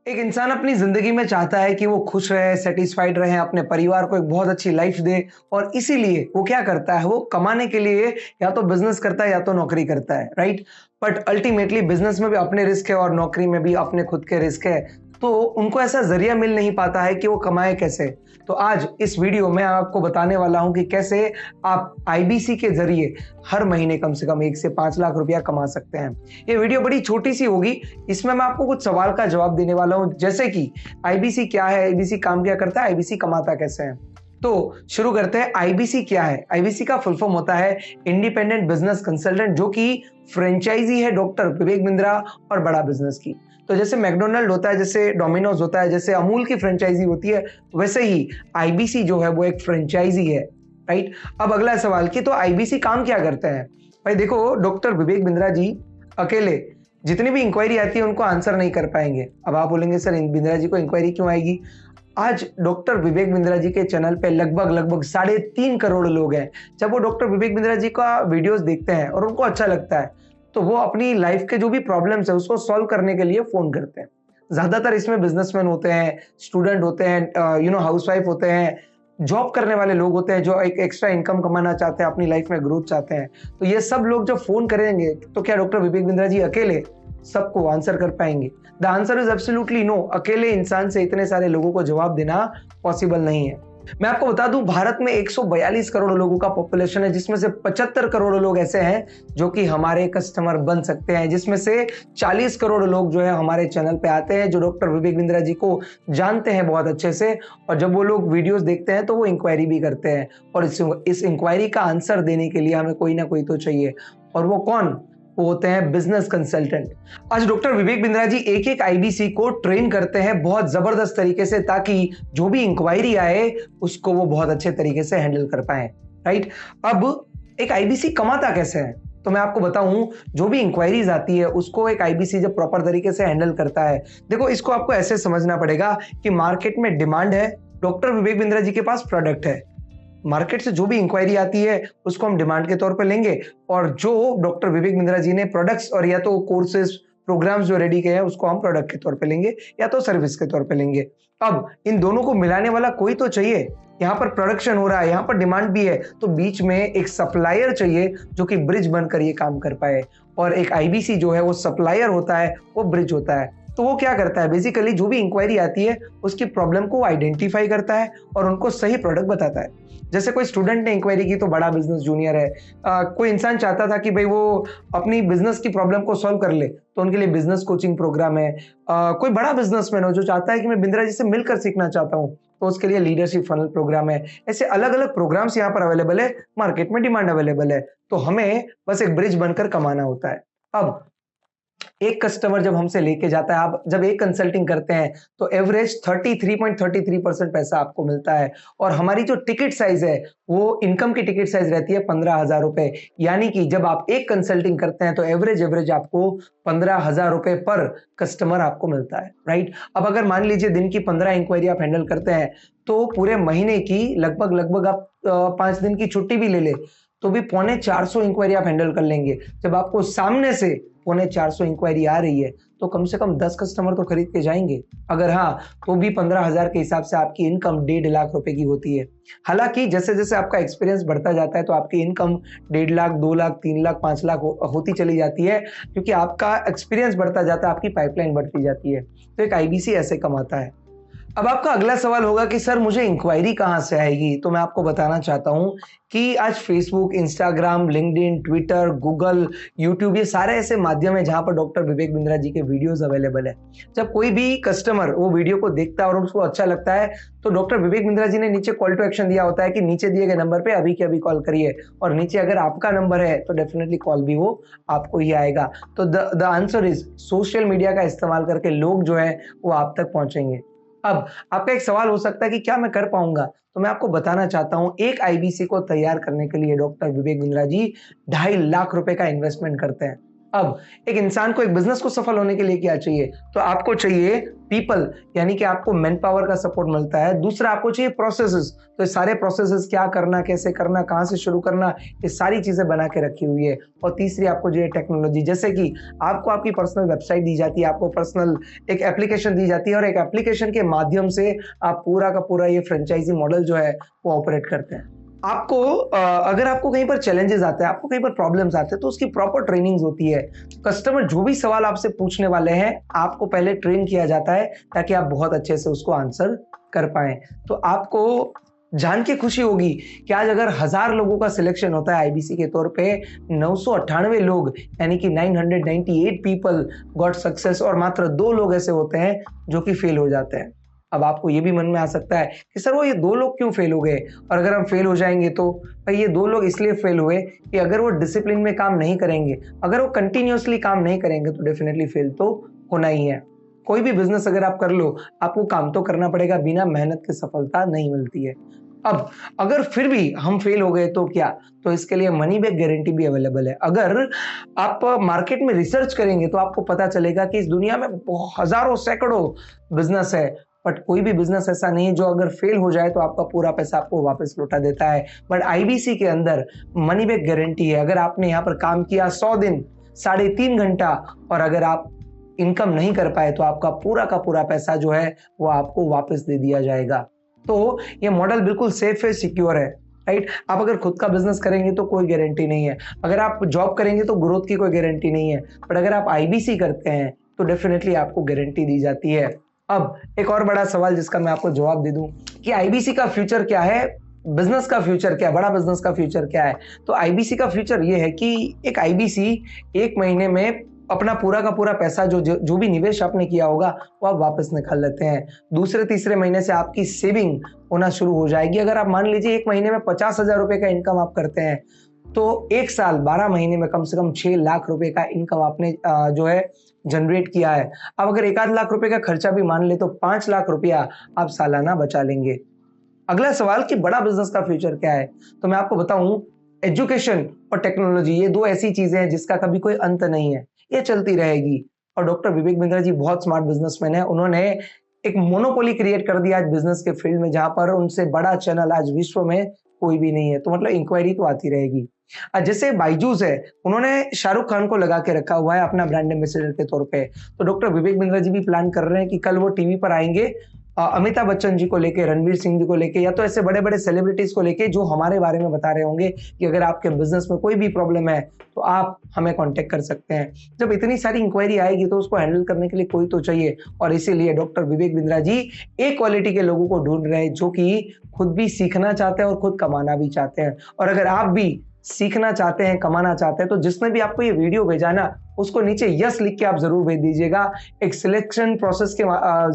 एक इंसान अपनी ज़िंदगी में चाहता है कि वो खुश रहे, सैटिस्फाइड रहे, अपने परिवार को एक बहुत अच्छी लाइफ़ दे और इसीलिए वो क्या करता है, वो कमाने के लिए या तो बिज़नेस करता है या तो नौकरी करता है, राइट? बट अल्टीमेटली बिज़नेस में भी अपने रिस्क है और नौकरी में भी अपने खुद के रिस्क है। तो उनको ऐसा ज़रिया मिल नहीं पाता है कि वो कमाएँ कैसे? तो आज इस वीडियो में आपको बताने वाला हूँ कि कैसे आप आईबीसी के ज़रिए हर महीने कम से कम 1 से 5 लाख रुपया कमा सकते हैं। ये वीडियो बड़ी छोटी-सी होगी, इसमें मैं आपको कुछ सवाल का जवाब देने वाला हूँ, जैसे कि आईबीसी क्या है? आईबीसी काम क्या करता है? आईबीसी कमाता कैसे है? तो शुरू करते हैं। आईबीसी क्या है? आईबीसी का फुल फॉर्म होता है इंडिपेंडेंट बिजनेस कंसल्टेंट, जो कि फ्रेंचाइजी है डॉक्टर विवेक बिंद्रा और बड़ा बिजनेस की। तो जैसे मैकडॉनल्ड होता है, जैसे डोमिनोज होता है, जैसे अमूल की फ्रेंचाइजी होती है, वैसे ही आईबीसी जो है वो एक फ्रेंचाइजी है, राइट? अब अगला सवाल कि तो आईबीसी काम क्या करते हैं? भाई देखो, डॉक्टर विवेक बिंद्रा जी अकेले जितनी भी इंक्वायरी आती है उनको आंसर नहीं कर पाएंगे। अब आप बोलेंगे सर बिंद्रा जी को इंक्वायरी क्यों आएगी? आज डॉक्टर विवेक बिंद्रा जी के चैनल पे लगभग 3.5 करोड़ लोग हैं। जब वो डॉक्टर विवेक बिंद्रा जी का वीडियोस देखते हैं और उनको अच्छा लगता है, तो वो अपनी लाइफ के जो भी प्रॉब्लम्स है उसको सॉल्व करने के लिए फोन करते हैं। ज्यादातर इसमें बिजनेसमैन होते हैं, स्टूडेंट होते हैं, हाउसवाइफ होते हैं, जॉब करने वाले लोग होते हैं जो एक एक्स्ट्रा इनकम कमाना चाहते हैं, अपनी लाइफ में ग्रोथ चाहते हैं। तो ये सब लोग जब फोन करेंगे तो क्या डॉक्टर विवेक बिंद्रा जी अकेले सबको आंसर कर पाएंगे? The answer is absolutely no. अकेले इंसान से इतने सारे लोगों को जवाब देना पॉसिबल नहीं है। मैं आपको बता दूं, भारत में 142 करोड़ लोगों का पॉपुलेशन है, जिसमें से 75 करोड़ लोग ऐसे हैं जो कि हमारे कस्टमर बन सकते हैं, जिसमें से 40 करोड़ लोग जो है हमारे चैनल पे आते हैं, जो डॉक्टर विवेक बिंद्रा जी को जानते हैं बहुत अच्छे से। और जब वो लोग वीडियोस देखते हैं तो वो इंक्वायरी भी करते हैं, और इस इंक्वायरी का आंसर देने के लिए हमें कोई ना कोई तो चाहिए। और वो कौन? वो होते हैं बिजनेस कंसल्टेंट। आज डॉक्टर विवेक बिंद्रा जी एक एक आईबीसी को ट्रेन करते हैं बहुत जबरदस्त तरीके से, ताकि जो भी इंक्वायरी आए उसको वो बहुत अच्छे तरीके से हैंडल कर पाए, राइट? अब एक आईबीसी कमाता कैसे है, तो मैं आपको बताऊं। जो भी इंक्वायरीज आती है उसको एक आईबीसी जब प्रॉपर तरीके से हैंडल करता है, देखो इसको आपको ऐसे समझना पड़ेगा कि मार्केट में डिमांड है, डॉक्टर विवेक बिंद्रा जी के पास प्रोडक्ट है। मार्केट से जो भी इंक्वायरी आती है उसको हम डिमांड के तौर पे लेंगे, और जो डॉक्टर विवेक बिंद्रा जी ने प्रोडक्ट्स और या तो कोर्सेज प्रोग्राम्स जो रेडी किए हैं उसको हम प्रोडक्ट के तौर पे लेंगे या तो सर्विस के तौर पे लेंगे। अब इन दोनों को मिलाने वाला कोई तो चाहिए। यहाँ पर प्रोडक्शन हो रहा है, यहाँ पर डिमांड भी है, तो बीच में एक सप्लायर चाहिए जो कि ब्रिज बनकर ये काम कर पाए। और एक आईबीसी जो है वो सप्लायर होता है, वो ब्रिज होता है। तो वो क्या करता है, बेसिकली जो भी इंक्वायरी आती है उसकी प्रॉब्लम को आइडेंटिफाई करता है और उनको सही प्रोडक्ट बताता है। जैसे कोई स्टूडेंट ने इंक्वायरी की तो बड़ा बिजनेस जूनियर है, कोई इंसान चाहता था कि भाई वो अपनी बिजनेस की प्रॉब्लम को सॉल्व कर ले, तो उनके लिए बिजनेस कोचिंग प्रोग्राम है। कोई बड़ा बिजनेसमैन हो जो चाहता है कि मैं बिंद्रा जी से मिलकर सीखना चाहता हूँ, तो उसके लिए लीडरशिप फनल प्रोग्राम है। ऐसे अलग अलग प्रोग्राम्स यहाँ पर अवेलेबल है, मार्केट में डिमांड अवेलेबल है, तो हमें बस एक ब्रिज बनकर कमाना होता है। अब एक कस्टमर जब हमसे लेके जाता है, आप जब एक कंसल्टिंग करते हैं तो एवरेज 33.33% पैसा आपको मिलता है। और हमारी जो टिकट साइज है वो इनकम की टिकट साइज रहती है 15,000 रुपए। यानी कि जब आप एक कंसल्टिंग करते हैं तो एवरेज आपको 15,000 रुपए पर कस्टमर आपको मिलता है, राइट? अब अगर मान लीजिए दिन की 15 इंक्वायरी आप हैंडल करते हैं, तो पूरे महीने की लगभग आप 5 दिन की छुट्टी भी ले ले तो भी 450 इंक्वायरी आप हैंडल कर लेंगे। जब आपको सामने से 450 इंक्वायरी आ रही है तो कम से कम 10 कस्टमर तो खरीद के जाएंगे। अगर हाँ, तो भी 15,000 के हिसाब से आपकी इनकम 1.5 लाख रुपए की होती है। हालांकि जैसे जैसे आपका एक्सपीरियंस बढ़ता जाता है तो आपकी इनकम 1.5 लाख, 2 लाख, 3 लाख, 5 लाख होती चली जाती है, क्योंकि आपका एक्सपीरियंस बढ़ता जाता है, आपकी पाइपलाइन बढ़ती जाती है। तो एक आईबीसी ऐसे कमाता है। अब आपका अगला सवाल होगा कि सर मुझे इंक्वायरी कहाँ से आएगी, तो मैं आपको बताना चाहता हूँ कि आज Facebook, Instagram, LinkedIn, Twitter, Google, YouTube, ये सारे ऐसे माध्यम है जहां पर डॉक्टर विवेक बिंद्रा जी के वीडियोस अवेलेबल है। जब कोई भी कस्टमर वो वीडियो को देखता है और उसको अच्छा लगता है, तो डॉक्टर विवेक बिंद्रा जी ने नीचे कॉल टू एक्शन दिया होता है कि नीचे दिए गए नंबर पे अभी के अभी कॉल करिए, और नीचे अगर आपका नंबर है तो डेफिनेटली कॉल भी वो आपको ही आएगा। तो the answer is social media का इस्तेमाल करके लोग जो है वो आप तक पहुंचेंगे। अब आपका एक सवाल हो सकता है कि क्या मैं कर पाऊंगा, तो मैं आपको बताना चाहता हूं, एक आईबीसी को तैयार करने के लिए डॉक्टर विवेक बिंद्रा जी 2.5 लाख रुपए का इन्वेस्टमेंट करते हैं। अब एक इंसान को एक बिजनेस को सफल होने के लिए क्या चाहिए? तो आपको चाहिए पीपल, यानी कि आपको मैन पावर का सपोर्ट मिलता है। दूसरा आपको चाहिए प्रोसेसेस, तो ये सारे प्रोसेसेस क्या करना, कैसे करना, कहाँ से शुरू करना, ये सारी चीजें बना के रखी हुई है। और तीसरी आपको चाहिए टेक्नोलॉजी, जैसे कि आपको आपकी पर्सनल वेबसाइट दी जाती है, आपको पर्सनल एक एप्लीकेशन दी जाती है और एक एप्लीकेशन के माध्यम से आप पूरा का पूरा ये फ्रेंचाइजी मॉडल जो है वो ऑपरेट करते हैं। आपको अगर आपको कहीं पर चैलेंजेस आते हैं, आपको कहीं पर प्रॉब्लम्स आते हैं, तो उसकी प्रॉपर ट्रेनिंग्स होती है। कस्टमर जो भी सवाल आपसे पूछने वाले हैं, आपको पहले ट्रेन किया जाता है ताकि आप बहुत अच्छे से उसको आंसर कर पाएं। तो आपको जान के खुशी होगी कि आज अगर 1000 लोगों का सिलेक्शन होता है आईबीसी के तौर पे, 998 लोग यानी कि 998 पीपल गॉट सक्सेस और मात्र 2 लोग ऐसे होते हैं जो कि फेल हो जाते हैं। अब आपको ये भी मन में आ सकता है कि सर वो ये 2 लोग क्यों फेल हो गए, और अगर हम फेल हो जाएंगे तो भाई ये 2 लोग इसलिए फेल हुए कि अगर वो डिसिप्लिन में काम नहीं करेंगे, अगर वो कंटिन्यूअसली काम नहीं करेंगे तो डेफिनेटली फेल तो होना ही है। कोई भी बिजनेस अगर आप कर लो, आपको काम तो करना पड़ेगा, बिना मेहनत के सफलता नहीं मिलती है। अब अगर फिर भी हम फेल हो गए तो क्या? तो इसके लिए मनी बैक गारंटी भी अवेलेबल है। अगर आप मार्केट में रिसर्च करेंगे तो आपको पता चलेगा कि इस दुनिया में हजारों सैकड़ों बिजनेस है, बट कोई भी बिजनेस ऐसा नहीं है जो अगर फेल हो जाए तो आपका पूरा पैसा आपको वापस लौटा देता है। बट आईबीसी के अंदर मनी बैक गारंटी है। अगर आपने यहाँ पर काम किया 100 दिन 3.5 घंटा और अगर आप इनकम नहीं कर पाए तो आपका पूरा का पूरा पैसा जो है वो आपको वापस दे दिया जाएगा। तो ये मॉडल बिल्कुल सेफ है, सिक्योर है, राइट। आप अगर खुद का बिजनेस करेंगे तो कोई गारंटी नहीं है, अगर आप जॉब करेंगे तो ग्रोथ की कोई गारंटी नहीं है, बट अगर आप आईबीसी करते हैं तो डेफिनेटली आपको गारंटी दी जाती है। अब एक और बड़ा सवाल जिसका मैं आपको जवाब दे दूं कि आईबीसी का फ्यूचर क्या है, बिजनेस का फ्यूचर क्या है, बड़ा बिजनेस का फ्यूचर क्या है। तो आईबीसी का फ्यूचर ये है कि एक आईबीसी 1 महीने में अपना पूरा का पूरा पैसा जो भी निवेश आपने किया होगा वो आप वापस निकाल लेते हैं। दूसरे तीसरे महीने से आपकी सेविंग होना शुरू हो जाएगी। अगर आप मान लीजिए 1 महीने में 50,000 रुपए का इनकम आप करते हैं तो 1 साल 12 महीने में कम से कम 6 लाख रुपए का इनकम आपने जो है जनरेट किया है। अब अगर 1 आध लाख रुपए का खर्चा भी मान ले तो 5 लाख रुपया आप सालाना बचा लेंगे। अगला सवाल कि बड़ा बिजनेस का फ्यूचर क्या है, तो मैं आपको बताऊं एजुकेशन और टेक्नोलॉजी ये 2 ऐसी चीजें हैं जिसका कभी कोई अंत नहीं है, ये चलती रहेगी। और डॉक्टर विवेक बिंद्रा जी बहुत स्मार्ट बिजनेसमैन है, उन्होंने एक मोनोपोली क्रिएट कर दिया आज बिजनेस के फील्ड में, जहां पर उनसे बड़ा चैनल आज विश्व में कोई भी नहीं है। तो मतलब इंक्वायरी तो आती रहेगी। जैसे बायजूस है, उन्होंने शाहरुख खान को लगा के रखा हुआ है अपना ब्रांड एम्बेसडर के तौर पे, तो डॉक्टर विवेक बिंद्रा जी भी प्लान कर रहे हैं कि कल वो टीवी पर आएंगे अमिताभ बच्चन जी को लेके, रणवीर सिंह जी को लेके, या तो ऐसे बड़े बड़े सेलिब्रिटीज को लेके जो हमारे बारे में बता रहे होंगे कि अगर आपके बिजनेस में कोई भी प्रॉब्लम है तो आप हमें कांटेक्ट कर सकते हैं। जब इतनी सारी इंक्वायरी आएगी तो उसको हैंडल करने के लिए कोई तो चाहिए, और इसीलिए डॉक्टर विवेक बिंद्रा जी एक क्वालिटी के लोगों को ढूंढ रहे हैं जो कि खुद भी सीखना चाहते हैं और खुद कमाना भी चाहते हैं। और अगर आप भी सीखना चाहते हैं, कमाना चाहते हैं, तो जिसने भी आपको ये वीडियो भेजा ना उसको नीचे यस लिख के आप जरूर भेज दीजिएगा। एक सिलेक्शन प्रोसेस के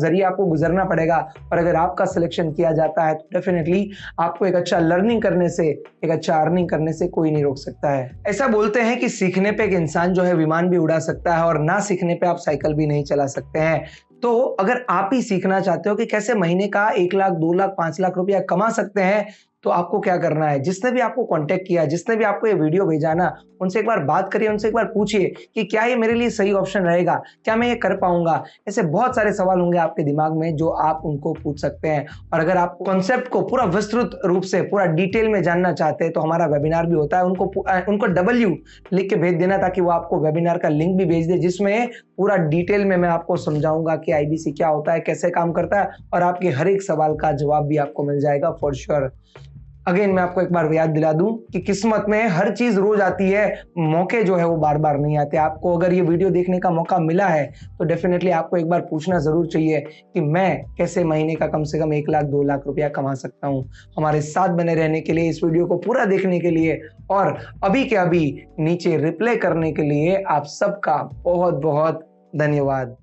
जरिए आपको गुजरना पड़ेगा, और अगर आपका सिलेक्शन किया जाता है तो डेफिनेटली आपको एक अच्छा लर्निंग करने से, एक अच्छा अर्निंग करने से कोई नहीं रोक सकता है। ऐसा बोलते हैं कि सीखने पे एक इंसान जो है विमान भी उड़ा सकता है और ना सीखने पे आप साइकिल भी नहीं चला सकते हैं। तो अगर आप ही सीखना चाहते हो कि कैसे महीने का 1 लाख 2 लाख 5 लाख रुपया कमा सकते हैं, तो आपको क्या करना है, जिसने भी आपको कांटेक्ट किया, जिसने भी आपको ये वीडियो भेजा ना, उनसे एक बार बात करिए, उनसे एक बार पूछिए कि क्या ये मेरे लिए सही ऑप्शन रहेगा, क्या मैं ये कर पाऊंगा। ऐसे बहुत सारे सवाल होंगे आपके दिमाग में जो आप उनको पूछ सकते हैं। और अगर आप कॉन्सेप्ट को पूरा विस्तृत रूप से पूरा डिटेल में जानना चाहते हैं तो हमारा वेबिनार भी होता है, उनको W लिख के भेज देना ताकि वो आपको वेबिनार का लिंक भी भेज दे, जिसमें पूरा डिटेल में मैं आपको समझाऊंगा कि आईबीसी क्या होता है, कैसे काम करता है, और आपके हर एक सवाल का जवाब भी आपको मिल जाएगा फॉर श्योर। अगेन मैं आपको एक बार याद दिला दूं कि किस्मत में हर चीज रोज आती है, मौके जो है वो बार बार नहीं आते। आपको अगर ये वीडियो देखने का मौका मिला है तो डेफिनेटली आपको एक बार पूछना जरूर चाहिए कि मैं कैसे महीने का कम से कम 1 लाख 2 लाख रुपया कमा सकता हूं। हमारे साथ बने रहने के लिए, इस वीडियो को पूरा देखने के लिए और अभी के अभी नीचे रिप्लाई करने के लिए आप सबका बहुत बहुत धन्यवाद।